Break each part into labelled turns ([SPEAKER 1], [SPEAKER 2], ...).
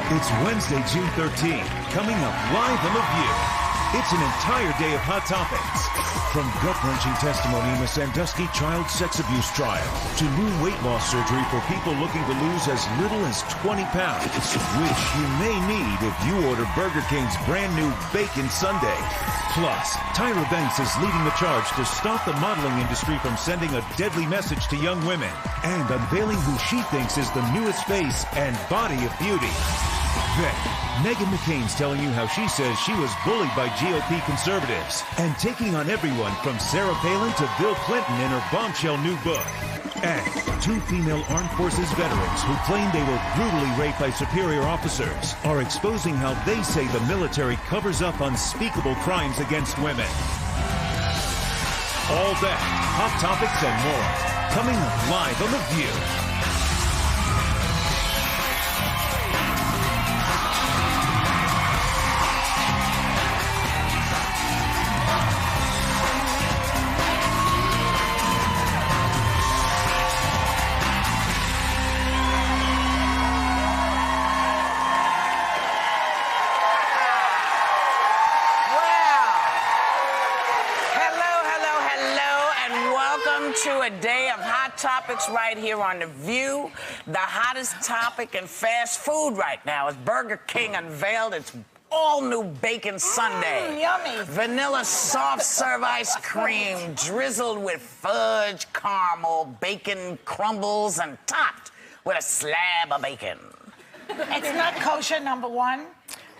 [SPEAKER 1] It's Wednesday, June 13th. Coming up live on The View. It's an entire day of hot topics. From gut-wrenching testimony in the Sandusky child sex abuse trial to new weight loss surgery for people looking to lose as little as 20 pounds, which you may need if you order Burger King's brand new bacon sundae. Plus, Tyra Banks is leading the charge to stop the modeling industry from sending a deadly message to young women and unveiling who she thinks is the newest face and body of beauty. Then, Meghan McCain's telling you how she says she was bullied by GOP conservatives and taking on everyone from Sarah Palin to Bill Clinton in her bombshell new book. And two female armed forces veterans who claim they were brutally raped by superior officers are exposing how they say the military covers up unspeakable crimes against women. All that, hot topics and more, coming live on The View.
[SPEAKER 2] To a day of hot topics right here on The View. The hottest topic in fast food right now is Burger King unveiled its all-new bacon sundae.
[SPEAKER 3] Yummy.
[SPEAKER 2] Vanilla soft serve ice cream drizzled with fudge, caramel, bacon crumbles, and topped with a slab of bacon.
[SPEAKER 3] It's not kosher, number one.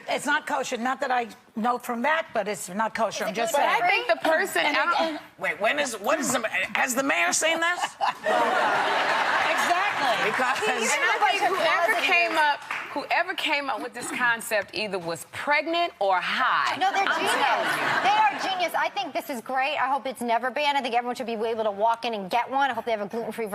[SPEAKER 3] It's not kosher. Not that I know from that, but it's not kosher. I'm just saying.
[SPEAKER 4] I think the person...
[SPEAKER 2] Wait, has the mayor seen this?
[SPEAKER 3] Exactly.
[SPEAKER 2] Because...
[SPEAKER 4] And I think whoever came up with this concept either was pregnant or high.
[SPEAKER 5] No, they're genius. They are genius. I think this is great. I hope it's never banned. I think everyone should be able to walk in and get one. I hope they have a gluten-free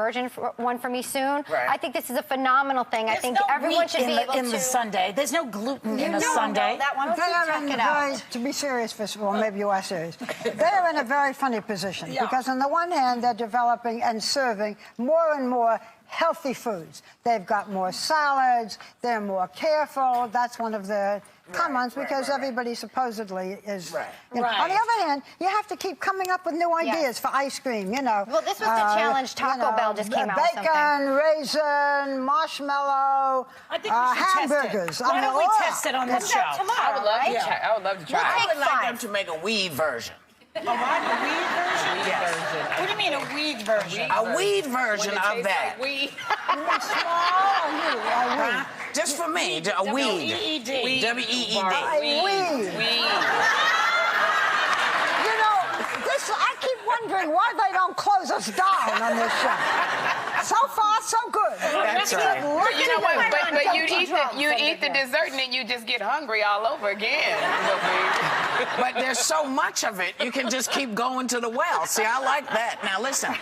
[SPEAKER 5] one for me soon.
[SPEAKER 2] Right.
[SPEAKER 5] I think this is a phenomenal thing.
[SPEAKER 3] There's
[SPEAKER 5] I think
[SPEAKER 3] no
[SPEAKER 5] everyone should be able
[SPEAKER 3] in the sundae. There's no gluten in the sundae.
[SPEAKER 5] That one. Check it out.
[SPEAKER 6] To be serious, first of all, maybe you are serious. They're in a very funny position because on the one hand, they're developing and serving more and more healthy foods. They've got more salads, they're more careful. That's one of their comments because everybody supposedly is... You know. On the other hand, you have to keep coming up with new ideas for ice cream, you know.
[SPEAKER 5] Well, this was the challenge. Taco Bell just came out with something.
[SPEAKER 6] Bacon, raisin, marshmallow, hamburgers.
[SPEAKER 3] Why don't we test it on this show?
[SPEAKER 4] I would love to try.
[SPEAKER 2] I would like them to make a weed version.
[SPEAKER 3] A weed version?
[SPEAKER 2] Yes.
[SPEAKER 3] What do you mean a weed version?
[SPEAKER 2] A weed version of that.
[SPEAKER 4] Like weed.
[SPEAKER 6] Small,
[SPEAKER 2] just for me, a weed.
[SPEAKER 3] W-E-E-D.
[SPEAKER 2] W-E-E-D.
[SPEAKER 6] weed. You know, I keep wondering why they don't close us down on this show. So far, so good.
[SPEAKER 2] That's right.
[SPEAKER 4] But you know what? But you eat the dessert and then you just get hungry all over again.
[SPEAKER 2] But there's so much of it, you can just keep going to the well. See, I like that. Now, listen,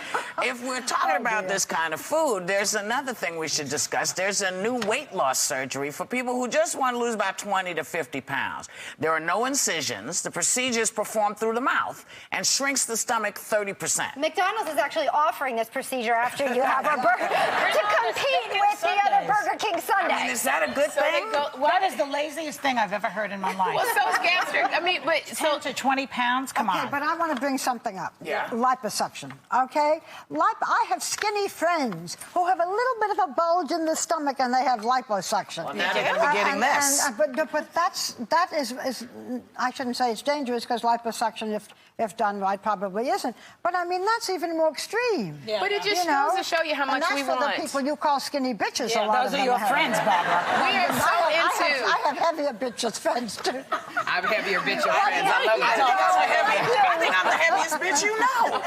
[SPEAKER 2] if we're talking about this kind of food, there's another thing we should discuss. There's a new weight loss surgery for people who just want to lose about 20 to 50 pounds. There are no incisions. The procedure is performed through the mouth and shrinks the stomach 30%.
[SPEAKER 5] McDonald's is actually offering this procedure after you have a burger to compete with the other Burger King sundae.
[SPEAKER 2] I mean, is that a good thing?
[SPEAKER 3] That is the laziest thing I've ever heard in my life.
[SPEAKER 4] Well, so it's gastric. I mean, but
[SPEAKER 3] 10 to 20 pounds? Come on.
[SPEAKER 6] Okay, but I want to bring something up.
[SPEAKER 2] Yeah.
[SPEAKER 6] Liposuction, okay? I have skinny friends who have a little bit of a bulge in the stomach and they have liposuction.
[SPEAKER 2] Well, now they're going to be getting this.
[SPEAKER 6] But that is, I shouldn't say it's dangerous because liposuction, if done right, probably isn't. But I mean, that's even more extreme.
[SPEAKER 4] Yeah. But it just goes to show you how much we want.
[SPEAKER 6] And that's for the people you call skinny bitches.
[SPEAKER 3] Yeah,
[SPEAKER 6] a lot
[SPEAKER 3] those
[SPEAKER 6] of
[SPEAKER 3] are your friends, Barbara.
[SPEAKER 4] We are so into...
[SPEAKER 6] I have heavier bitches friends, too.
[SPEAKER 4] I have heavier bitch friends. I love that.
[SPEAKER 2] I think I'm the heaviest bitch you know.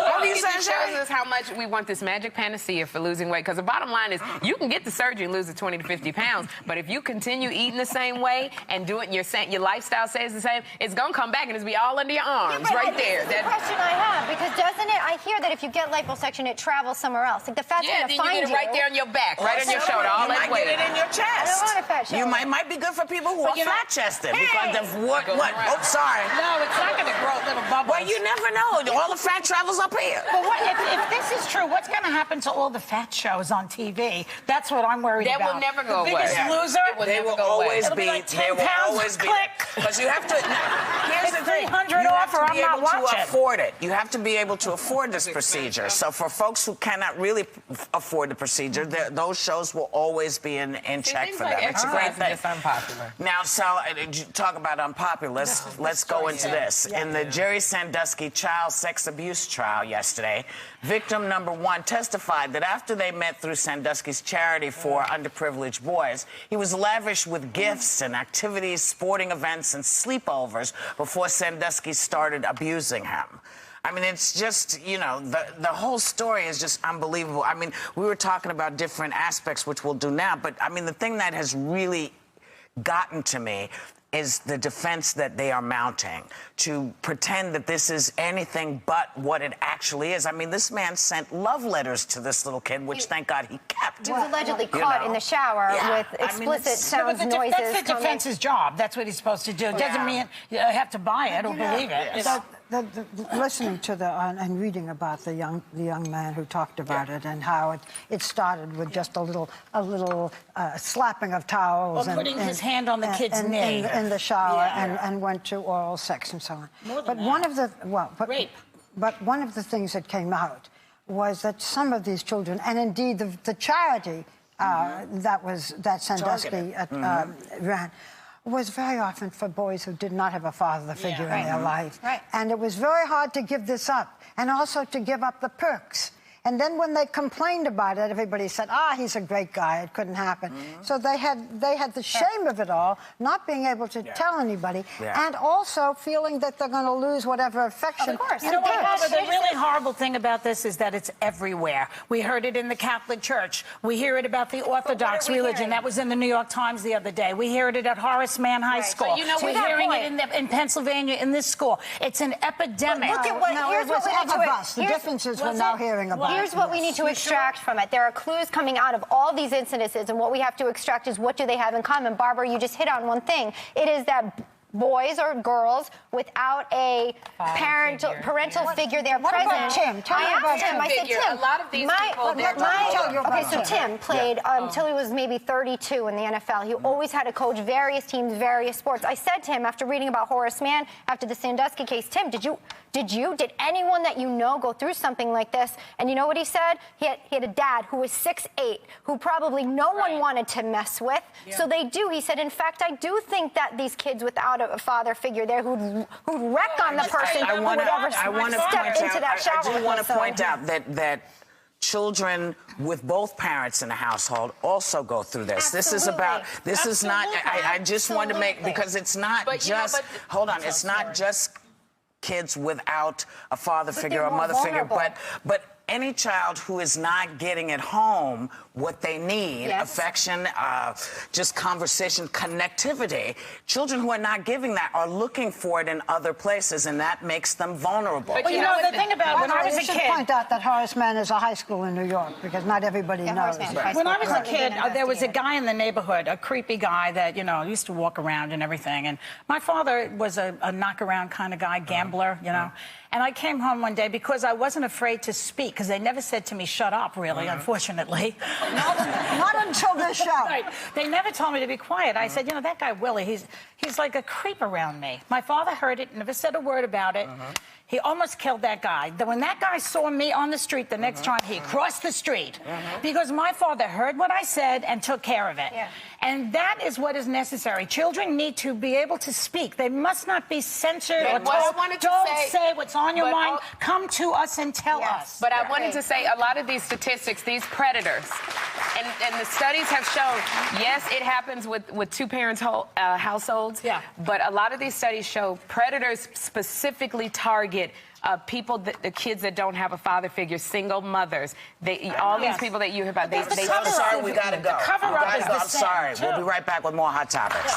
[SPEAKER 4] What do you say? It shows us how much we want this magic panacea for losing weight. Because the bottom line is, you can get the surgery and lose the 20 to 50 pounds, but if you continue eating the same way and do it, and your lifestyle stays the same, it's going to come back and it's be all under your arms right there.
[SPEAKER 5] That's the question I have, because doesn't it? I hear that if you get liposuction, it travels somewhere else. Like the fat's going to behind
[SPEAKER 4] get it right there on your back, right on your
[SPEAKER 2] So
[SPEAKER 4] shoulder, all
[SPEAKER 2] you
[SPEAKER 4] that
[SPEAKER 2] might
[SPEAKER 4] weight.
[SPEAKER 2] get it in your chest.
[SPEAKER 5] I don't want a fat shoulder.
[SPEAKER 2] You might be good for people who are fat-chested because of what? Oh, sorry.
[SPEAKER 3] No, it's not going to grow little bubbles.
[SPEAKER 2] Well, you never know. All the fat travels up here.
[SPEAKER 3] But if this is true, what's going to happen to all the fat shows on TV? That's what I'm worried
[SPEAKER 4] That
[SPEAKER 3] about.
[SPEAKER 4] will never go
[SPEAKER 3] The
[SPEAKER 4] away.
[SPEAKER 3] Biggest Loser.
[SPEAKER 2] They will always
[SPEAKER 3] It'll
[SPEAKER 2] be.
[SPEAKER 3] be like 10
[SPEAKER 2] They will
[SPEAKER 3] pounds,
[SPEAKER 2] always be.
[SPEAKER 3] click.
[SPEAKER 2] Because you have to. Here's
[SPEAKER 3] It's
[SPEAKER 2] the thing.
[SPEAKER 3] 300
[SPEAKER 2] You
[SPEAKER 3] off
[SPEAKER 2] have
[SPEAKER 3] or
[SPEAKER 2] to
[SPEAKER 3] I'm
[SPEAKER 2] be
[SPEAKER 3] not
[SPEAKER 2] able to
[SPEAKER 3] watching.
[SPEAKER 2] afford it. You have to be able to afford this procedure. So for folks who cannot really afford the procedure, those shows will always be in check for them. It's a great thing.
[SPEAKER 4] It's unpopular.
[SPEAKER 2] Now, so talk about unpopular. Let's go into this. In the Jerry Sandusky child sex abuse trial yesterday, victim number 1 testified that after they met through Sandusky's charity for underprivileged boys, he was lavish with gifts and activities, sporting events, and sleepovers before Sandusky started abusing him. I mean, it's just, you know, the whole story is just unbelievable. I mean, we were talking about different aspects, which we'll do now, but I mean, the thing that has really gotten to me is the defense that they are mounting to pretend that this is anything but what it actually is. I mean, this man sent love letters to this little kid, which thank God he kept.
[SPEAKER 5] He was allegedly caught in the shower with explicit sounds, noises.
[SPEAKER 3] That's the defense's job. That's what he's supposed to do. It doesn't mean you have to buy it or believe it.
[SPEAKER 6] So, listening to and reading about the young man who talked about it and how it started with just a little slapping of towels
[SPEAKER 3] or putting his hand on the kid's knee
[SPEAKER 6] in the shower and went to oral sex and so on. But one of the
[SPEAKER 3] rape.
[SPEAKER 6] But one of the things that came out was that some of these children, and indeed the charity that Sandusky ran, was very often for boys who did not have a father figure in their life.
[SPEAKER 5] Right.
[SPEAKER 6] And it was very hard to give this up, and also to give up the perks. And then when they complained about it, everybody said, he's a great guy, it couldn't happen. So they had the shame of it all, not being able to tell anybody, and also feeling that they're going to lose whatever affection.
[SPEAKER 5] Of course.
[SPEAKER 3] You know what, the really horrible thing about this is that it's everywhere. We heard it in the Catholic Church. We hear it about the Orthodox religion. That was in the New York Times the other day. We hear it at Horace Mann High School.
[SPEAKER 5] So, you know,
[SPEAKER 3] we're hearing it in Pennsylvania in this school. It's an epidemic.
[SPEAKER 5] Look at what, here's what we need to...
[SPEAKER 6] The difference is we're now hearing about.
[SPEAKER 5] Here's what we need to extract from it. There are clues coming out of all these incidences, and what we have to extract is what do they have in common. Barbara, you just hit on one thing. It is that boys or girls without a parental figure there present.
[SPEAKER 6] About Tim? Tell me about Tim.
[SPEAKER 5] I said Tim.
[SPEAKER 4] A lot of these people...
[SPEAKER 5] Okay, so Tim played until he was maybe 32 in the NFL. He always had to coach various teams, various sports. I said to him, after reading about Horace Mann, after the Sandusky case, Tim, did anyone that you know go through something like this? And you know what he said? He had a dad who was 6'8", who probably no one wanted to mess with. So they do. He said, in fact, I do think that these kids without a father figure there who'd wreck on the person who would ever step into that shower.
[SPEAKER 2] I do want to point out that children with both parents in the household also go through this.
[SPEAKER 5] Absolutely.
[SPEAKER 2] This is about, this is not, I just want to make, because it's not just, hold on, it's not just kids without a father figure or mother figure, but any child who is not getting at home what they need, affection, just conversation, connectivity, children who are not giving that are looking for it in other places, and that makes them vulnerable.
[SPEAKER 3] But you know, the thing about when I was a kid...
[SPEAKER 6] I should point out that Horace Mann is a high school in New York, because not everybody knows.
[SPEAKER 3] When I was a kid, there was a guy in the neighborhood, a creepy guy that, you know, used to walk around and everything. And my father was a knock-around kind of guy, gambler, you know. And I came home one day because I wasn't afraid to speak, because they never said to me, shut up, really, unfortunately.
[SPEAKER 6] Not until this show.
[SPEAKER 3] Right. They never told me to be quiet. I said, you know, that guy Willie, he's like a creep around me. My father heard it, never said a word about it. He almost killed that guy. When that guy saw me on the street the next time, he crossed the street. Because my father heard what I said and took care of it. And that is what is necessary. Children need to be able to speak. They must not be censored or told, don't say what's on your mind. Come to us and tell us.
[SPEAKER 4] But I wanted to say a lot of these statistics, these predators, and the studies have shown, yes, it happens with two-parent households, but a lot of these studies show predators specifically target the kids that don't have a father figure, single mothers. All these people that you hear about,
[SPEAKER 2] I'm sorry, we gotta go.
[SPEAKER 3] The cover-up is the
[SPEAKER 2] I'm sorry. We'll be right back with more Hot Topics.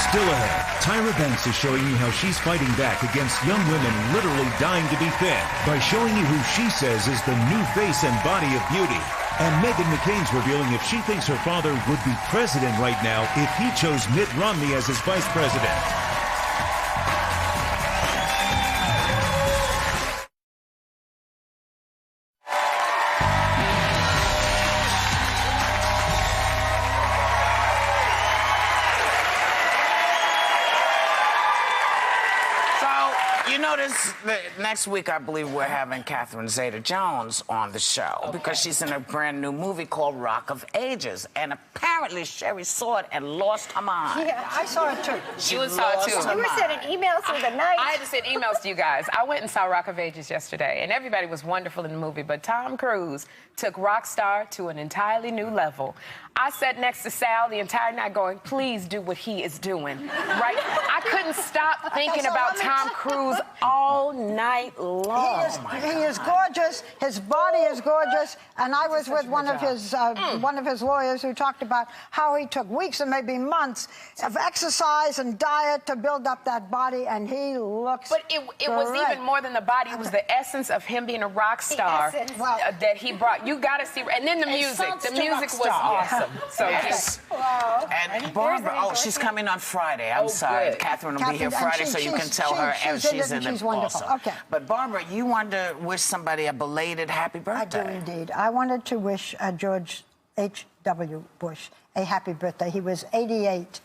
[SPEAKER 1] Still ahead, Tyra Banks is showing you how she's fighting back against young women literally dying to be thin by showing you who she says is the new face and body of beauty. And Meghan McCain's revealing if she thinks her father would be president right now if he chose Mitt Romney as his vice president.
[SPEAKER 2] You notice that next week, I believe we're having Catherine Zeta-Jones on the show because she's in a brand new movie called Rock of Ages. And apparently, Sherry saw it and lost her mind.
[SPEAKER 6] Yeah, I saw it too.
[SPEAKER 4] She saw it too.
[SPEAKER 5] You were sending emails through the night.
[SPEAKER 4] I had to send emails to you guys. I went and saw Rock of Ages yesterday, and everybody was wonderful in the movie, but Tom Cruise took Rockstar to an entirely new level. I sat next to Sal the entire night going, please do what he is doing, right? I couldn't stop thinking about Tom Cruise all night long.
[SPEAKER 6] He is gorgeous. His body is gorgeous. And I was with one of his lawyers who talked about how he took weeks and maybe months of exercise and diet to build up that body, and he looks
[SPEAKER 4] But it was even more than the body. It was the essence of him being a rock star that he brought. You got to see. And then the music. The music was awesome. So
[SPEAKER 2] yes. And Barbara, she's coming on Friday. I'm sorry.
[SPEAKER 4] Good.
[SPEAKER 2] Catherine will be here Friday, so you can tell her and she's in it
[SPEAKER 6] wonderful.
[SPEAKER 2] also.
[SPEAKER 6] Okay.
[SPEAKER 2] But Barbara, you wanted to wish somebody a belated happy birthday.
[SPEAKER 6] I do indeed. I wanted to wish George H.W. Bush a happy birthday. He was 88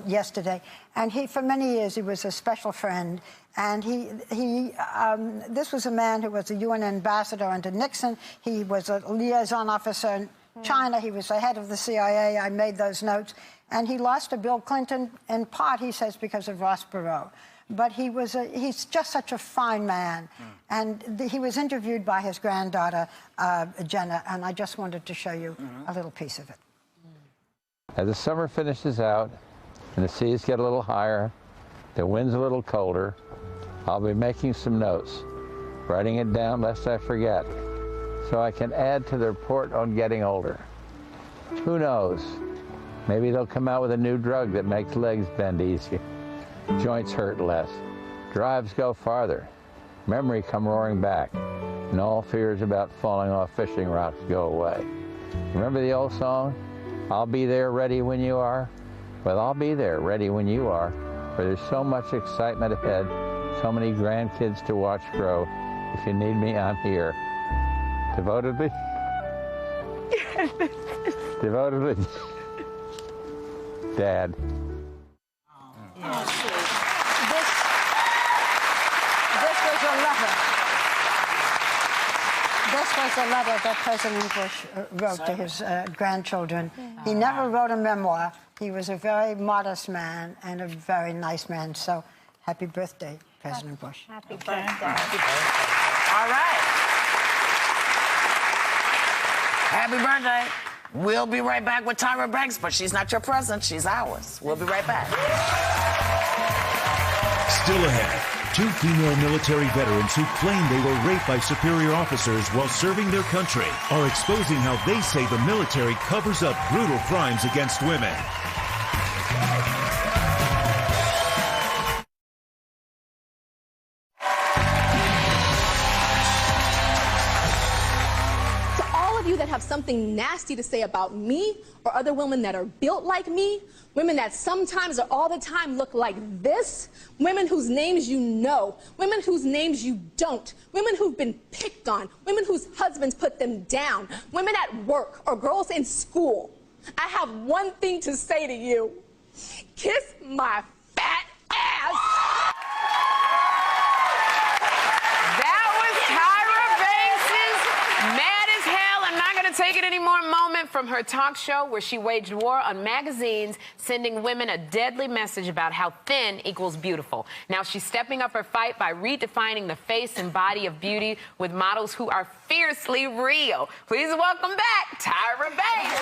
[SPEAKER 6] yesterday, and for many years he was a special friend. And this was a man who was a UN ambassador under Nixon. He was a liaison officer in China. He was the head of the CIA. I made those notes. And he lost to Bill Clinton in part, he says, because of Ross Perot. But he's just such a fine man. And he was interviewed by his granddaughter, Jenna, and I just wanted to show you a little piece of it.
[SPEAKER 7] As the summer finishes out and the seas get a little higher, the wind's a little colder, I'll be making some notes, writing it down lest I forget, so I can add to the report on getting older. Who knows? Maybe they'll come out with a new drug that makes legs bend easier, joints hurt less, drives go farther, memory come roaring back, and all fears about falling off fishing rods go away. Remember the old song, I'll be there ready when you are? Well, I'll be there ready when you are, for there's so much excitement ahead, so many grandkids to watch grow. If you need me, I'm here. Devotedly? Devotedly, Dad.
[SPEAKER 6] This was a letter that President Bush wrote to his grandchildren. He never wrote a memoir. He was a very modest man and a very nice man. So, happy birthday, President Bush.
[SPEAKER 5] Happy birthday.
[SPEAKER 2] Happy birthday. All right. Happy birthday. We'll be right back with Tyra Banks, but she's not your present. She's ours. We'll be right back.
[SPEAKER 1] Still ahead, 2 female military veterans who claim they were raped by superior officers while serving their country are exposing how they say the military covers up brutal crimes against women.
[SPEAKER 8] That have something nasty to say about me or other women that are built like me, women that sometimes or all the time look like this, women whose names you know, women whose names you don't, women who've been picked on, women whose husbands put them down, women at work or girls in school. I have one thing to say to you. Kiss my fat ass.
[SPEAKER 4] Take it anymore moment from her talk show where she waged war on magazines, sending women a deadly message about how thin equals beautiful. Now she's stepping up her fight by redefining the face and body of beauty with models who are fiercely real. Please welcome back Tyra Banks.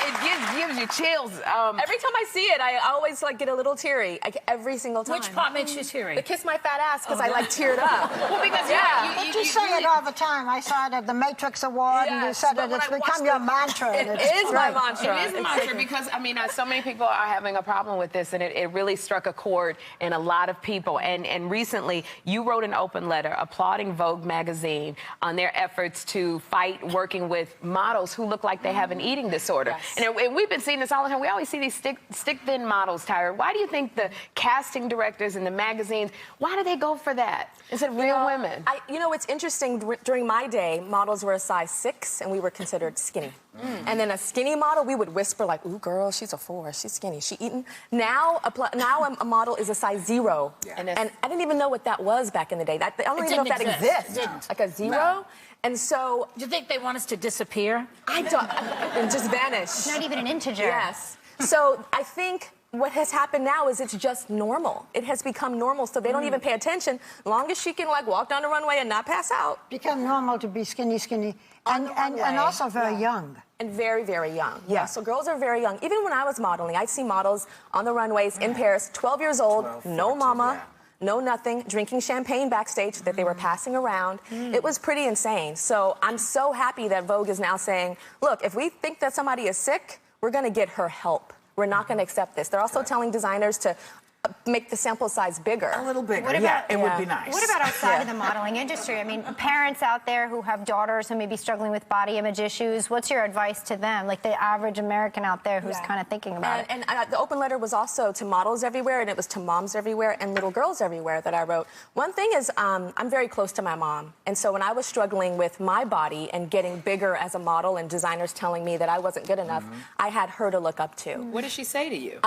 [SPEAKER 4] It gives gives you chills.
[SPEAKER 9] Every time I see it, I always like get a little teary. Every single time.
[SPEAKER 3] Which part makes you teary?
[SPEAKER 9] The kiss my fat ass because I like teared up.
[SPEAKER 4] Well, because
[SPEAKER 6] But you say it all the time. I saw it at the Matrix Award, and you said that it's become your mantra.
[SPEAKER 9] It is my mantra.
[SPEAKER 4] It is a mantra because, I mean, so many people are having a problem with this, and it really struck a chord in a lot of people. And recently, you wrote an open letter applauding Vogue magazine on their efforts to fight working with models who look like they have an eating disorder.
[SPEAKER 9] Yes.
[SPEAKER 4] And we've been seeing this all the time. We always see these stick-thin models, Tyra. Why do you think the casting directors and the magazines, why do they go for that instead of real women?
[SPEAKER 9] You know, it's interesting. During my day, models were a size 6, and we were considered skinny. And then a skinny model, we would whisper like, "Ooh, girl, she's a 4. She's skinny. She eating." Now a model is a size 0, and I didn't even know what that was back in the day. I don't even know if that exists. Like a 0. No. And so,
[SPEAKER 3] do you think they want us to disappear?
[SPEAKER 9] I don't. And just vanish.
[SPEAKER 5] It's not even an integer.
[SPEAKER 9] Yes. So I think what has happened now is it's just normal. It has become normal, so they don't even pay attention. As long as she can like walk down the runway and not pass out.
[SPEAKER 6] Become normal to be skinny, and also very young.
[SPEAKER 9] And very, very young. Yeah. So girls are very young. Even when I was modeling, I'd see models on the runways in Paris, 12 years old, no mama, no nothing, drinking champagne backstage that they were passing around. It was pretty insane. So I'm so happy that Vogue is now saying, look, if we think that somebody is sick, we're going to get her help. We're not going to accept this. They're also telling designers to make the sample size bigger.
[SPEAKER 2] A little bigger.
[SPEAKER 5] What about,
[SPEAKER 2] it would be nice.
[SPEAKER 5] What about outside of the modeling industry? I mean, parents out there who have daughters who may be struggling with body image issues, what's your advice to them? Like the average American out there who's kind of thinking about it.
[SPEAKER 9] And the open letter was also to models everywhere, and it was to moms everywhere and little girls everywhere that I wrote. One thing is I'm very close to my mom. And so when I was struggling with my body and getting bigger as a model and designers telling me that I wasn't good enough, I had her to look up to.
[SPEAKER 4] What did she say to you?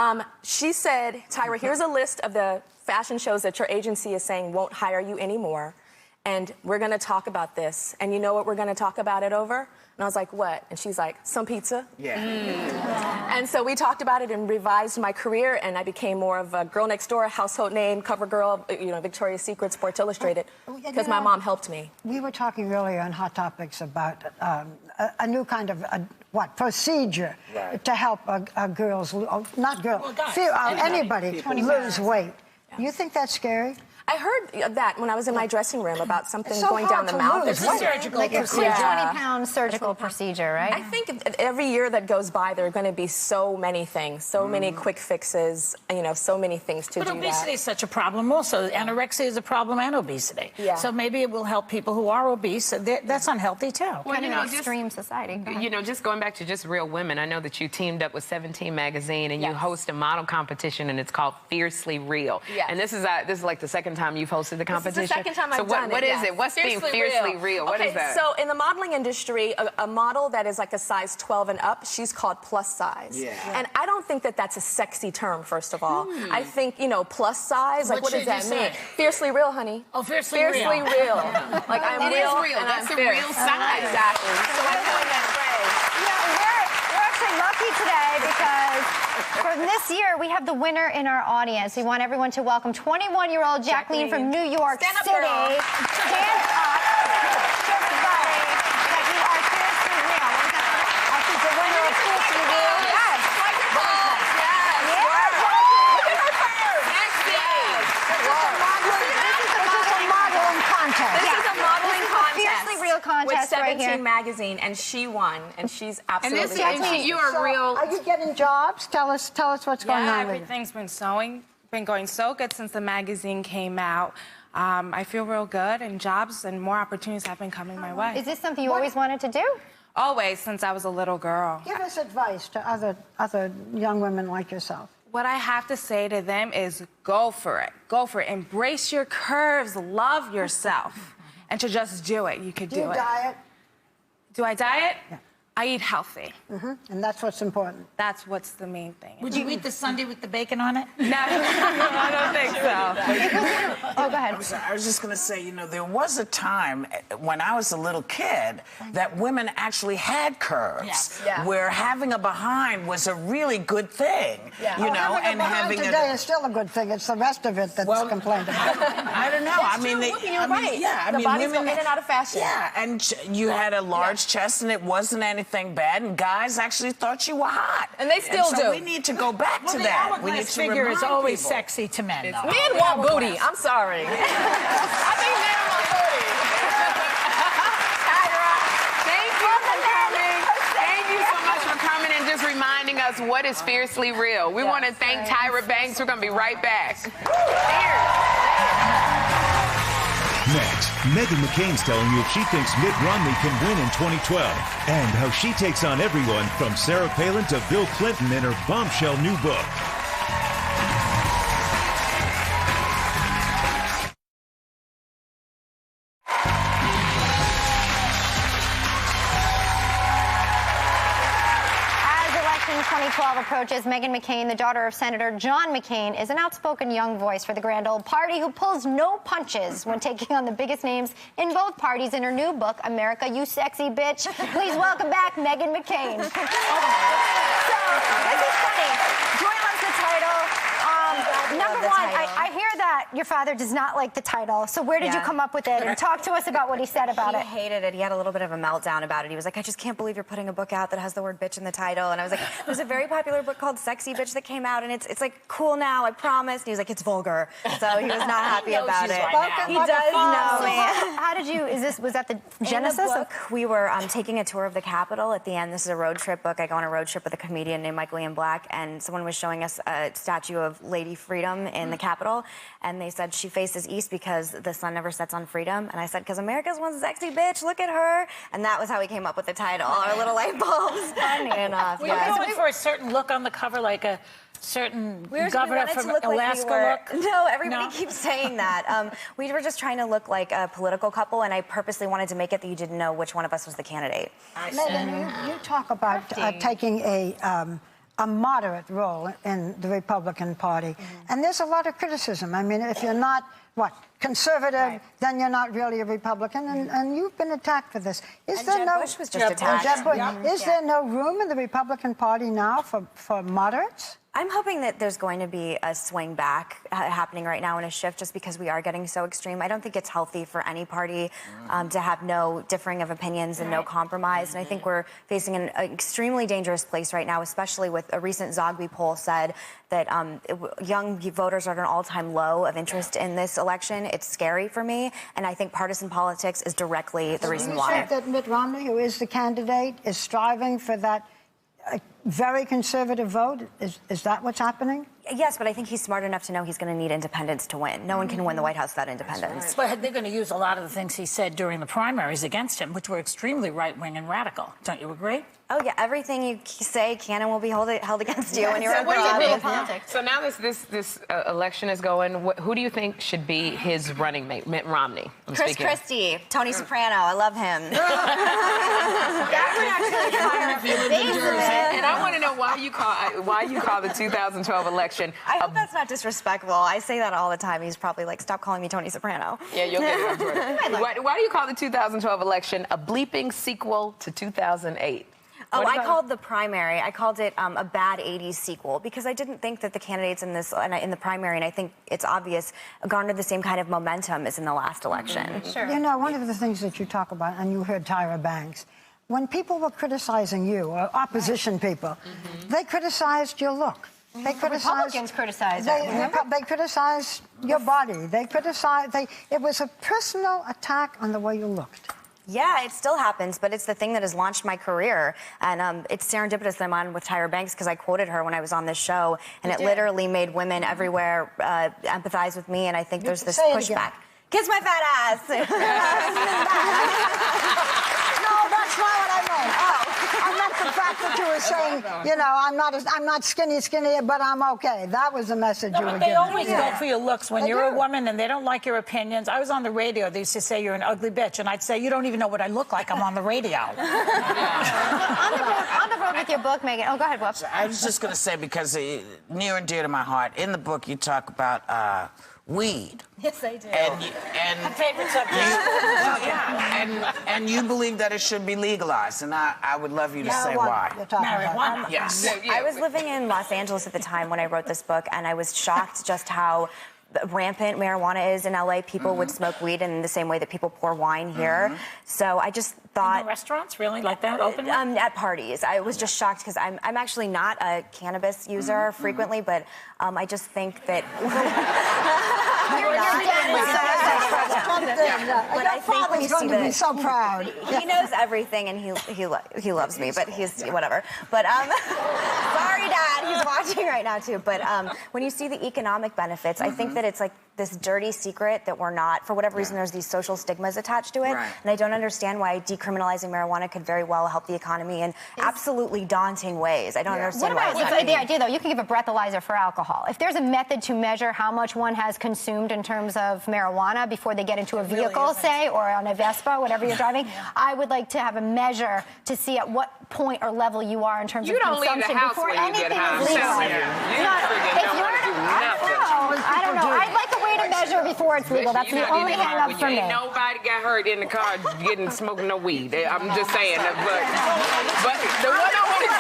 [SPEAKER 9] She said, Tyra, here's a list of the fashion shows that your agency is saying won't hire you anymore, and we're going to talk about this. And you know what we're going to talk about it over? And I was like, what? And she's like, some pizza. And so we talked about it and revised my career, and I became more of a girl next door, household name, cover girl, you know, Victoria's Secret, Sports Illustrated, because my mom helped me.
[SPEAKER 6] We were talking earlier on Hot Topics about a new kind of procedure to help girls, not girls, anybody lose weight. You think that's scary?
[SPEAKER 9] I heard that when I was in my dressing room about something
[SPEAKER 6] so
[SPEAKER 9] going down the mouth.
[SPEAKER 3] It's a surgical
[SPEAKER 5] like a
[SPEAKER 3] procedure.
[SPEAKER 5] 20-pound surgical procedure, right?
[SPEAKER 9] I think every year that goes by, there are going to be so many things, so many quick fixes, you know, so many things to do that.
[SPEAKER 3] But obesity is such a problem also. Anorexia is a problem and obesity. So maybe it will help people who are obese. That's unhealthy, too.
[SPEAKER 9] Well,
[SPEAKER 5] kind of an extreme society.
[SPEAKER 4] You know, just going back to just real women, I know that you teamed up with 17 magazine and you host a model competition, and it's called Fiercely Real. And this is like the second time you've hosted the competition.
[SPEAKER 9] This is the second time I've done it.
[SPEAKER 4] What is it? What's being fiercely real? What is that?
[SPEAKER 9] So in the modeling industry, a model that is like a size 12 and up, she's called plus size. And I don't think that that's a sexy term, first of all. I think, you know, plus size, like what does that mean? Fiercely real, honey.
[SPEAKER 3] Oh, fiercely real.
[SPEAKER 9] Fiercely real. Like I'm real.
[SPEAKER 4] It is real.
[SPEAKER 9] And
[SPEAKER 4] That's
[SPEAKER 9] I'm
[SPEAKER 4] the
[SPEAKER 9] fierce.
[SPEAKER 4] real size.
[SPEAKER 9] Exactly. So I'm doing that phrase.
[SPEAKER 5] We're actually lucky today because for this year, we have the winner in our audience. We want everyone to welcome 21-year-old Jacqueline from New York
[SPEAKER 9] Stand up,
[SPEAKER 5] City.
[SPEAKER 9] girl.
[SPEAKER 5] Stand up. Show everybody that you are fiercely real. I think the winner of Fiercely Real. Yes.
[SPEAKER 9] Like your balls. Yes.
[SPEAKER 5] Look
[SPEAKER 9] at her fur. Sexy.
[SPEAKER 6] This is a modeling contest.
[SPEAKER 9] This is a modeling contest.
[SPEAKER 5] Fiercely Real contest
[SPEAKER 9] with 17
[SPEAKER 5] right here.
[SPEAKER 9] magazine, and she won, and she's absolutely
[SPEAKER 4] and you are real.
[SPEAKER 6] Are you getting jobs? Tell us what's going on.
[SPEAKER 10] Everything's been going so good since the magazine came out. I feel real good, and jobs and more opportunities have been coming my way.
[SPEAKER 5] Is this something you always wanted to do?
[SPEAKER 10] Always, since I was a little girl.
[SPEAKER 6] Give us advice to other young women like yourself.
[SPEAKER 10] What I have to say to them is go for it. Go for it. Embrace your curves. Love yourself. And to just do it. You could do it.
[SPEAKER 6] Do you diet?
[SPEAKER 10] Do I diet?
[SPEAKER 6] Yeah.
[SPEAKER 10] I eat healthy.
[SPEAKER 6] And that's what's important.
[SPEAKER 10] That's what's the main thing.
[SPEAKER 3] Would you eat the sundae with the bacon on it?
[SPEAKER 10] No, I don't think so.
[SPEAKER 5] Oh, go ahead.
[SPEAKER 2] I was just going to say, you know, there was a time when I was a little kid that women actually had curves, where having a behind was a really good thing, you know,
[SPEAKER 6] and having today is still a good thing. It's the rest of it that's complained about.
[SPEAKER 2] I don't know. I mean,
[SPEAKER 9] you're right.
[SPEAKER 2] Yeah, I
[SPEAKER 9] the
[SPEAKER 2] mean,
[SPEAKER 9] bodies
[SPEAKER 2] women
[SPEAKER 9] go in and out of fashion.
[SPEAKER 2] Yeah, and you had a large chest, and it wasn't any anything bad, and guys actually thought you were hot.
[SPEAKER 9] And they still
[SPEAKER 2] so
[SPEAKER 9] do.
[SPEAKER 2] we need to go back to that. We need to
[SPEAKER 3] figure is
[SPEAKER 2] remind
[SPEAKER 3] always
[SPEAKER 2] people.
[SPEAKER 3] sexy to men. Though.
[SPEAKER 9] Men want booty. I'm sorry. I think men want booty.
[SPEAKER 4] Tyra, thank you for coming. Thank you so much for coming and just reminding us what is fiercely real. We want to thank Tyra Banks. We're going to be right back.
[SPEAKER 1] Next, Meghan McCain's telling you if she thinks Mitt Romney can win in 2012 and how she takes on everyone from Sarah Palin to Bill Clinton in her bombshell new book.
[SPEAKER 5] As election 2012 approaches, Meghan McCain, the daughter of Senator John McCain, is an outspoken young voice for the grand old party who pulls no punches when taking on the biggest names in both parties in her new book, America, You Sexy Bitch. Please welcome back Meghan McCain. So, this is funny. Joy loves the title. Number one, I hear that your father does not like the title. So where did you come up with it? And talk to us about what he said about it.
[SPEAKER 11] He hated it. He had a little bit of a meltdown about it. He was like, I just can't believe you're putting a book out that has the word bitch in the title. And I was like, there's a very popular book called Sexy Bitch that came out, and it's like cool now, I promise. And he was like, it's vulgar. So he was not happy about it.
[SPEAKER 5] He does know me. How did you, was that the genesis?
[SPEAKER 11] In the book, we were taking a tour of the Capitol at the end. This is a road trip book. I go on a road trip with a comedian named Michael Ian Black, and someone was showing us a statue of Lady Freedom in the Capitol, and they said she faces east because the sun never sets on freedom. And I said, because America's one sexy bitch, look at her. And that was how we came up with the title, our little light bulbs. And,
[SPEAKER 3] Were you going for a certain look on the cover, like a certain governor from Alaska look?
[SPEAKER 11] No, everybody keeps saying that. We were just trying to look like a political couple, and I purposely wanted to make it that you didn't know which one of us was the candidate.
[SPEAKER 6] Meghan, you talk about taking a moderate role in the Republican Party. And there's a lot of criticism. I mean, if you're not, conservative, then you're not really a Republican. And you've been attacked for this. Is there no...
[SPEAKER 11] Bush was just attacked.
[SPEAKER 6] Is there no room in the Republican Party now for moderates?
[SPEAKER 11] I'm hoping that there's going to be a swing back happening right now and a shift just because we are getting so extreme. I don't think it's healthy for any party to have no differing of opinions and no compromise. And I think we're facing an extremely dangerous place right now, especially with a recent Zogby poll said that young voters are at an all-time low of interest in this election. It's scary for me, and I think partisan politics is directly the reason why.
[SPEAKER 6] Do you think that Mitt Romney, who is the candidate, is striving for that very conservative vote? Is that what's happening?
[SPEAKER 11] Yes, but I think he's smart enough to know he's going to need independents to win. No one can win the White House without independents.
[SPEAKER 3] But they're going to use a lot of the things he said during the primaries against him, which were extremely right-wing and radical. Don't you agree?
[SPEAKER 11] Oh, yeah. Everything you say can and will be held against you when you're in politics.
[SPEAKER 4] So now this election is going. Who do you think should be his running mate? Mitt Romney.
[SPEAKER 11] Chris Christie, Tony Soprano. I love him.
[SPEAKER 4] And I want to know why you call the 2012 election.
[SPEAKER 11] I hope that's not disrespectful. I say that all the time. He's probably like, stop calling me Tony Soprano.
[SPEAKER 4] Yeah, you'll get it on Twitter. Why do you call the 2012 election a bleeping sequel to 2008?
[SPEAKER 11] Oh, I called the primary. I called it a bad 80s sequel because I didn't think that the candidates in the primary, and I think it's obvious, garnered the same kind of momentum as in the last election.
[SPEAKER 6] Sure. You know, one of the things that you talk about, and you heard Tyra Banks, when people were criticizing you, or opposition people, they criticized your look. They criticized,
[SPEAKER 5] Republicans criticized it.
[SPEAKER 6] They criticized your body. They criticized. It was a personal attack on the way you looked.
[SPEAKER 11] Yeah, it still happens, but it's the thing that has launched my career. And it's serendipitous that I'm on with Tyra Banks because I quoted her when I was on this show, and it literally made women everywhere empathize with me, and I think there's this pushback. Kiss my fat ass!
[SPEAKER 6] No, that's not what I meant. I meant the fact that you were saying, you know, I'm not skinny, but I'm okay. That was the message you were giving.
[SPEAKER 3] They always go for your looks when you're a woman and they don't like your opinions. I was on the radio. They used to say you're an ugly bitch, and I'd say you don't even know what I look like. I'm on the radio.
[SPEAKER 5] On the road with your book, Meghan. Oh, go ahead, Whoops.
[SPEAKER 2] I was just going to say, because near and dear to my heart, in the book you talk about weed.
[SPEAKER 5] Yes, I do.
[SPEAKER 2] And
[SPEAKER 3] favorite subject.
[SPEAKER 2] And you believe that it should be legalized, and I would love you to say why.
[SPEAKER 3] Marijuana.
[SPEAKER 2] Yes.
[SPEAKER 11] I was living in Los Angeles at the time when I wrote this book, and I was shocked just how rampant marijuana is in LA. People would smoke weed in the same way that people pour wine here. So I just thought...
[SPEAKER 3] In the restaurants, really, like that, open?
[SPEAKER 11] At parties. I was just shocked because I'm actually not a cannabis user frequently, but I just think that... But I think when you see
[SPEAKER 6] that, so proud.
[SPEAKER 11] He knows everything, and he loves me, but he's whatever. But sorry, Dad, he's watching right now too. But when you see the economic benefits, I think that it's like this dirty secret that we're not, for whatever reason, there's these social stigmas attached to it, and I don't understand why decriminalizing marijuana could very well help the economy in absolutely daunting ways. I don't understand why.
[SPEAKER 5] What about the idea, though? You can give a breathalyzer for alcohol. If there's a method to measure how much one has consumed in terms of marijuana before they get into a vehicle, say, or on a Vespa, whatever you're driving, I would like to have a measure to see at what point or level you are in terms of consumption before anything is legal. I don't know. I'd like a way to measure before it's legal. That's the only hang-up for me.
[SPEAKER 4] Nobody got hurt in the car smoking no weed. I'm just saying. But the one I wanted to...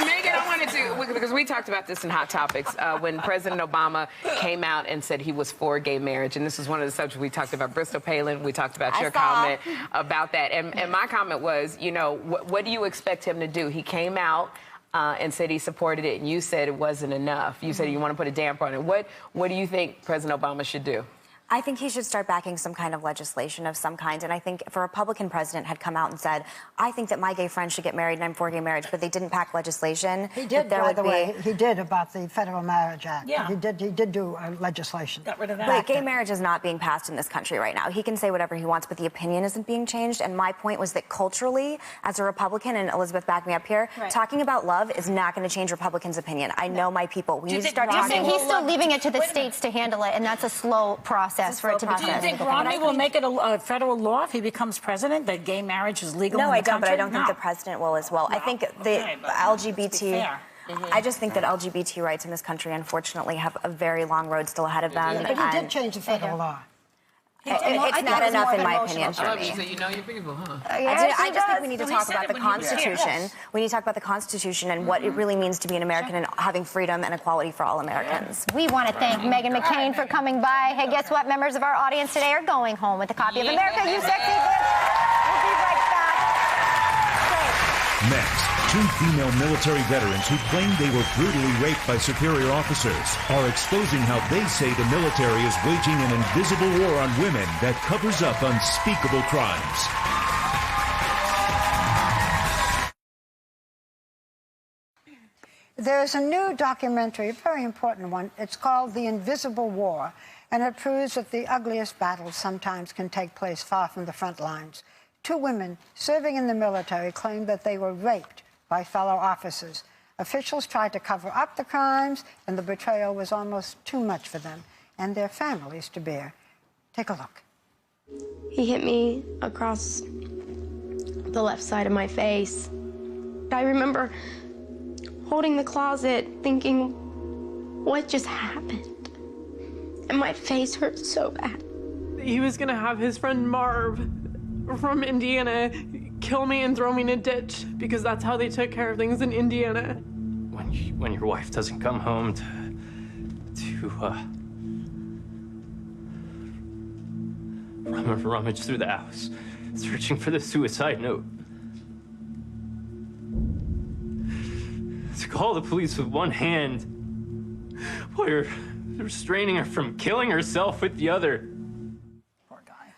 [SPEAKER 4] Megan, I wanted to... Because we talked about this in Hot Topics when President Obama came out and said he was for gay marriage. And this was one of the subjects we talked about. Bristol Palin, we talked about your comment about that. And my comment was, you know, what do you expect him to do? He came out and said he supported it, and you said it wasn't enough. You said you want to put a damper on it. What do you think President Obama should do?
[SPEAKER 11] I think he should start backing some kind of legislation of some kind. And I think if a Republican president had come out and said, I think that my gay friends should get married and I'm for gay marriage, but they didn't pack legislation.
[SPEAKER 6] He did, by the way. He did about the Federal Marriage Act. Yeah. He did do legislation.
[SPEAKER 3] Got rid of that.
[SPEAKER 11] But gay marriage is not being passed in this country right now. He can say whatever he wants, but the opinion isn't being changed. And my point was that culturally, as a Republican, and Elizabeth backed me up here, talking about love is not going to change Republicans' opinion. I know my people. We need to start talking.
[SPEAKER 5] He's still leaving it to the states to handle it, and that's a slow process for it to be.
[SPEAKER 3] Do you think Romney will make it a federal law if he becomes president, that gay marriage is legal in the
[SPEAKER 11] country? No, I don't, but I don't think the president will as well. I think the LGBT... I just think that LGBT rights in this country, unfortunately, have a very long road still ahead of them.
[SPEAKER 6] But he did change the federal law.
[SPEAKER 11] It's not enough, in my opinion.
[SPEAKER 4] I love you, so you know your people, huh?
[SPEAKER 11] I just think we need to talk about the Constitution. We need to talk about the Constitution and what it really means to be an American and having freedom and equality for all Americans.
[SPEAKER 5] We want to thank Meghan McCain for coming by. Hey, guess what? Members of our audience today are going home with a copy of America, You Sexy Bitch. We'll be right back.
[SPEAKER 1] Next, two female military veterans who claim they were brutally raped by superior officers are exposing how they say the military is waging an invisible war on women that covers up unspeakable crimes.
[SPEAKER 6] There's a new documentary, a very important one. It's called The Invisible War, and it proves that the ugliest battles sometimes can take place far from the front lines. Two women serving in the military claimed that they were raped by fellow officers. Officials tried to cover up the crimes, and the betrayal was almost too much for them and their families to bear. Take a look.
[SPEAKER 12] He hit me across the left side of my face. I remember holding the closet thinking, what just happened? And my face hurt so bad.
[SPEAKER 13] He was gonna have his friend Marv from Indiana kill me and throw me in a ditch because that's how they took care of things in Indiana.
[SPEAKER 14] When your wife doesn't come home to rummage through the house, searching for the suicide note. To call the police with one hand while you're restraining her from killing herself with the other.
[SPEAKER 6] Poor guy.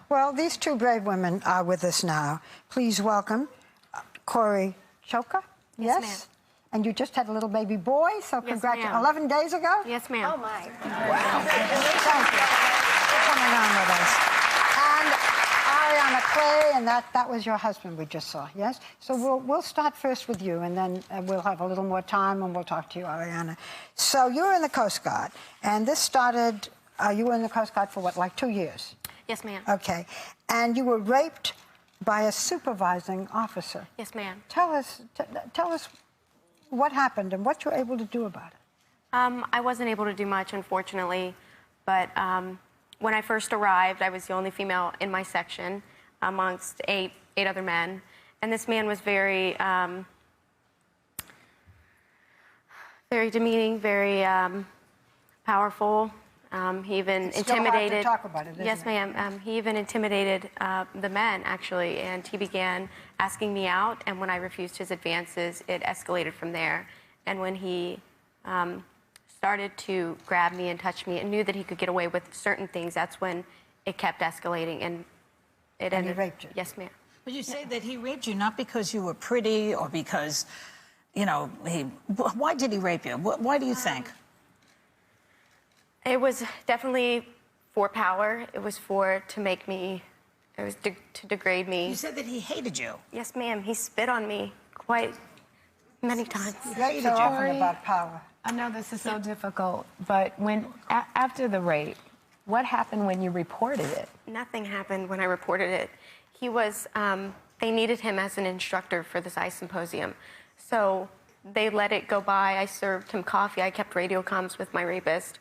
[SPEAKER 6] Well, these two brave women are with us now. Please welcome Corey Choka.
[SPEAKER 12] Yes, ma'am.
[SPEAKER 6] And you just had a little baby boy, so congratulations. 11 days ago?
[SPEAKER 12] Yes, ma'am.
[SPEAKER 5] Oh, my.
[SPEAKER 6] Wow. Thank you for coming on with us. And Ariana Clay, and that was your husband we just saw, yes? So we'll start first with you, and then we'll have a little more time, and we'll talk to you, Ariana. So you were in the Coast Guard, and this started, you were in the Coast Guard for what, like 2 years?
[SPEAKER 12] Yes, ma'am.
[SPEAKER 6] Okay. And you were raped by a supervising officer.
[SPEAKER 12] Yes, ma'am.
[SPEAKER 6] Tell us what happened and what you were able to do about it.
[SPEAKER 12] I wasn't able to do much, unfortunately, but when I first arrived, I was the only female in my section amongst eight other men, and this man was very demeaning, very powerful. He even
[SPEAKER 6] It's still hard to
[SPEAKER 12] intimidated.
[SPEAKER 6] talk about it, isn't
[SPEAKER 12] yes,
[SPEAKER 6] it?
[SPEAKER 12] ma'am. He even intimidated the men, actually, and he began asking me out. And when I refused his advances, it escalated from there. And when he started to grab me and touch me and knew that he could get away with certain things, that's when it kept escalating, and it
[SPEAKER 6] And he
[SPEAKER 12] ended.
[SPEAKER 6] raped you.
[SPEAKER 12] Yes, ma'am.
[SPEAKER 3] But you say that he raped you not because you were pretty or because, you know, why did he rape you? Why do you think?
[SPEAKER 12] It was definitely for power. It was to make me, it was to degrade me.
[SPEAKER 3] You said that he hated you.
[SPEAKER 12] Yes, ma'am. He spit on me quite many times.
[SPEAKER 6] Rapes are often about power.
[SPEAKER 15] I know this is so difficult, but after the rape, what happened when you reported it?
[SPEAKER 12] Nothing happened when I reported it. He was, they needed him as an instructor for the Sci Symposium. So they let it go by. I served him coffee. I kept radio comms with my rapist.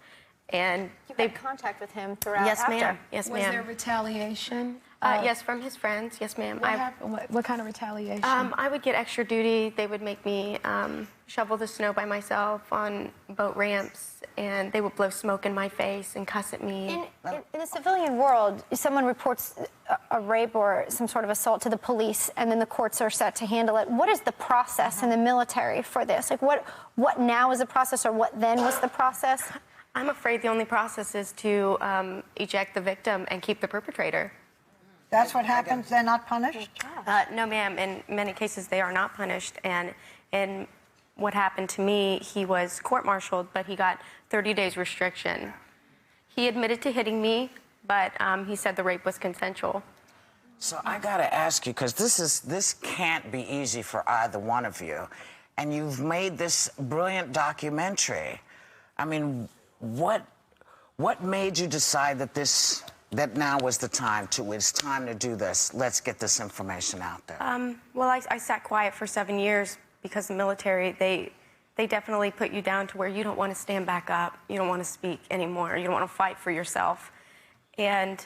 [SPEAKER 12] And
[SPEAKER 5] You had contact with him throughout.
[SPEAKER 12] Yes,
[SPEAKER 5] after.
[SPEAKER 12] ma'am. Yes,
[SPEAKER 15] Was
[SPEAKER 12] ma'am.
[SPEAKER 15] there retaliation?
[SPEAKER 12] Yes, from his friends. Yes, ma'am.
[SPEAKER 15] What happened? What kind of retaliation?
[SPEAKER 12] I would get extra duty. They would make me shovel the snow by myself on boat ramps, and they would blow smoke in my face and cuss at me.
[SPEAKER 5] In the civilian world, someone reports a rape or some sort of assault to the police, and then the courts are set to handle it. What is the process in the military for this? Like, what now is the process, or what then was the process?
[SPEAKER 12] I'm afraid the only process is to eject the victim and keep the perpetrator.
[SPEAKER 6] That's what happens? They're not punished?
[SPEAKER 12] No, ma'am. In many cases, they are not punished. And in what happened to me, he was court-martialed, but he got 30 days restriction. He admitted to hitting me, but he said the rape was consensual.
[SPEAKER 2] So I gotta ask you, because this can't be easy for either one of you, and you've made this brilliant documentary. I mean, what made you decide that now was the time it's time to do this? Let's get this information out there.
[SPEAKER 12] Well, I sat quiet for 7 years because the military, they definitely put you down to where you don't want to stand back up. You don't want to speak anymore. You don't want to fight for yourself. And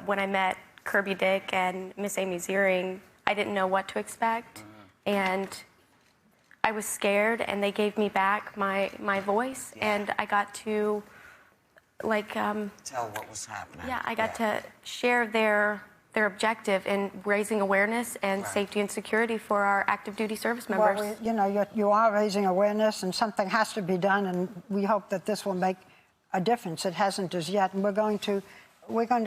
[SPEAKER 12] when I met Kirby Dick and Miss Amy Ziering, I didn't know what to expect. And I was scared, and they gave me back my voice, and I got to, like...
[SPEAKER 2] tell what was happening.
[SPEAKER 12] Yeah, I got to share their objective in raising awareness and safety and security for our active duty service members.
[SPEAKER 6] Well, you are raising awareness, and something has to be done, and we hope that this will make a difference. It hasn't as yet, and we're going to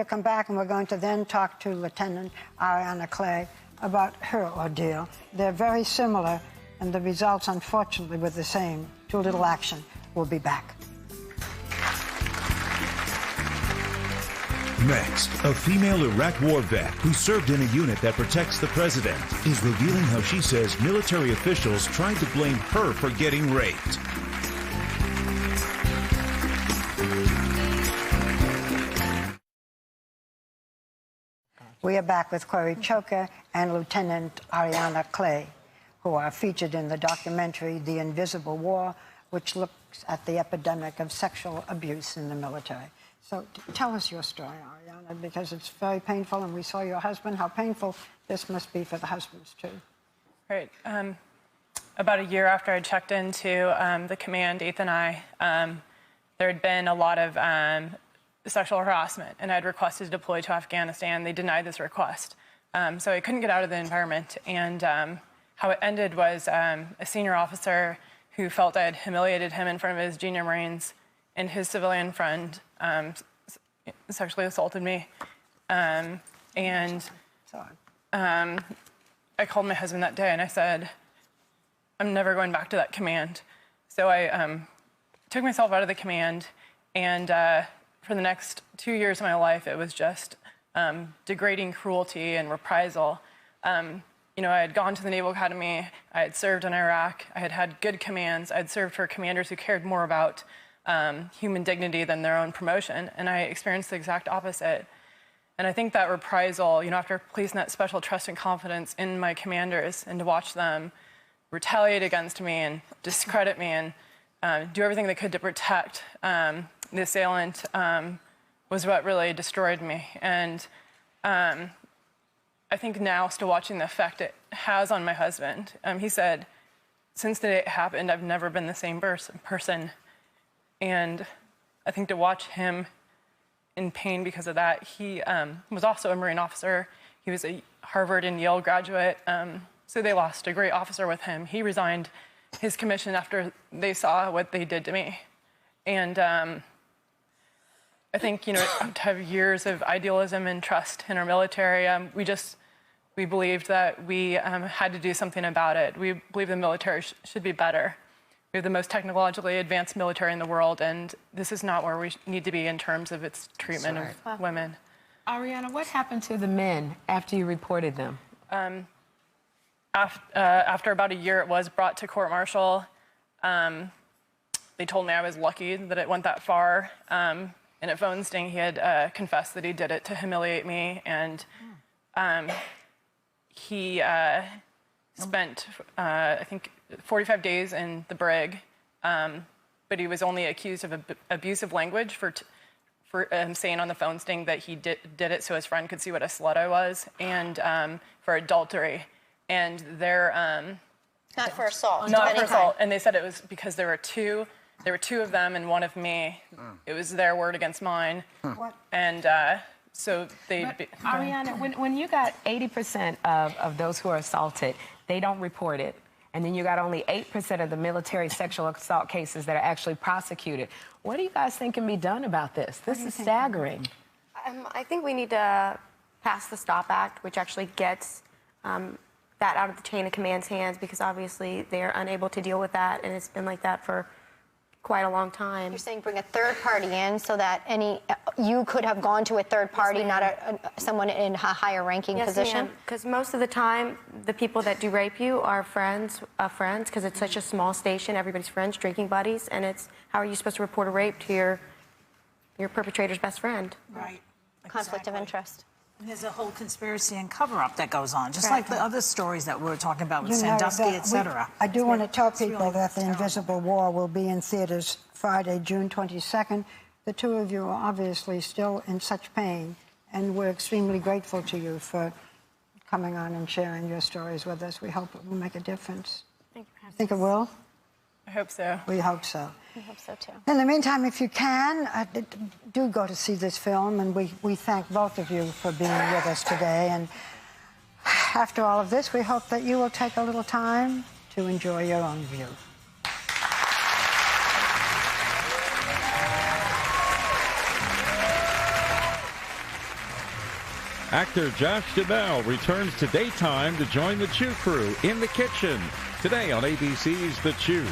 [SPEAKER 6] come back, and we're going to then talk to Lieutenant Ariana Clay about her ordeal. They're very similar, and the results, unfortunately, were the same. Too little action. We'll be back.
[SPEAKER 1] Next, a female Iraq war vet who served in a unit that protects the president is revealing how she says military officials tried to blame her for getting raped.
[SPEAKER 6] We are back with Corey Choker and Lieutenant Ariana Clay, who are featured in the documentary The Invisible War, which looks at the epidemic of sexual abuse in the military. So tell us your story, Ariana, because it's very painful, and we saw your husband, how painful this must be for the husbands, too.
[SPEAKER 13] Right. About a year after I checked into the command, Ethan and I, there had been a lot of sexual harassment, and I'd requested to deploy to Afghanistan. They denied this request. So I couldn't get out of the environment. And how it ended was a senior officer who felt I had humiliated him in front of his junior Marines and his civilian friend sexually assaulted me. I called my husband that day and I said, I'm never going back to that command. So I took myself out of the command, and for the next 2 years of my life, it was just degrading cruelty and reprisal. You know, I had gone to the Naval Academy, I had served in Iraq, I had had good commands, I had served for commanders who cared more about human dignity than their own promotion, and I experienced the exact opposite. And I think that reprisal, you know, after placing that special trust and confidence in my commanders, and to watch them retaliate against me and discredit me and do everything they could to protect the assailant was what really destroyed me. And I think now, still watching the effect it has on my husband, he said, since the day it happened, I've never been the same person. And I think to watch him in pain because of that, he was also a Marine officer. He was a Harvard and Yale graduate, so they lost a great officer with him. He resigned his commission after they saw what they did to me. And I think, to have years of idealism and trust in our military, we believed that we had to do something about it. We believe the military should be better. We have the most technologically advanced military in the world, and this is not where we need to be in terms of its treatment of women.
[SPEAKER 15] Ariana, what happened to the men after you reported them?
[SPEAKER 13] After about a year, it was brought to court-martial. They told me I was lucky that it went that far. In a phone sting, he had confessed that he did it to humiliate me, and he spent, I think, 45 days in the brig, but he was only accused of abusive language for saying on the phone sting that he did it so his friend could see what a slut I was, and for adultery. And they're
[SPEAKER 5] not for assault.
[SPEAKER 13] Not for assault. And they said it was because there were two of them and one of me. It was their word against mine.
[SPEAKER 6] What?
[SPEAKER 13] And so they.
[SPEAKER 15] Ariana, when you got 80% of those who are assaulted, they don't report it. And then you got only 8% of the military sexual assault cases that are actually prosecuted. What do you guys think can be done about this? This is staggering.
[SPEAKER 11] I think we need to pass the STOP Act, which actually gets that out of the chain of command's hands, because obviously they are unable to deal with that, and it's been like that for quite a long time.
[SPEAKER 5] You're saying bring a third party in so that you could have gone to a third party, not someone in a higher ranking position?
[SPEAKER 11] Because most of the time, the people that do rape you are friends, because it's such a small station, everybody's friends, drinking buddies, and it's how are you supposed to report a rape to your perpetrator's best friend?
[SPEAKER 3] Right.
[SPEAKER 5] Conflict of interest.
[SPEAKER 3] And there's a whole conspiracy and cover-up that goes on, just like the other stories that we were talking about with Sandusky, etc.
[SPEAKER 6] I do want to tell people that The Invisible War will be in theaters Friday, June 22nd. The two of you are obviously still in such pain, and we're extremely grateful to you for coming on and sharing your stories with us. We hope it will make a difference.
[SPEAKER 11] Thank you.
[SPEAKER 6] Think it will?
[SPEAKER 13] I hope so.
[SPEAKER 6] We hope so.
[SPEAKER 5] I hope so, too.
[SPEAKER 6] In the meantime, if you can, do go to see this film, and we thank both of you for being with us today. And after all of this, we hope that you will take a little time to enjoy your own view.
[SPEAKER 16] Actor Josh Duhamel returns to daytime to join the Chew crew in the kitchen today on ABC's The Chew.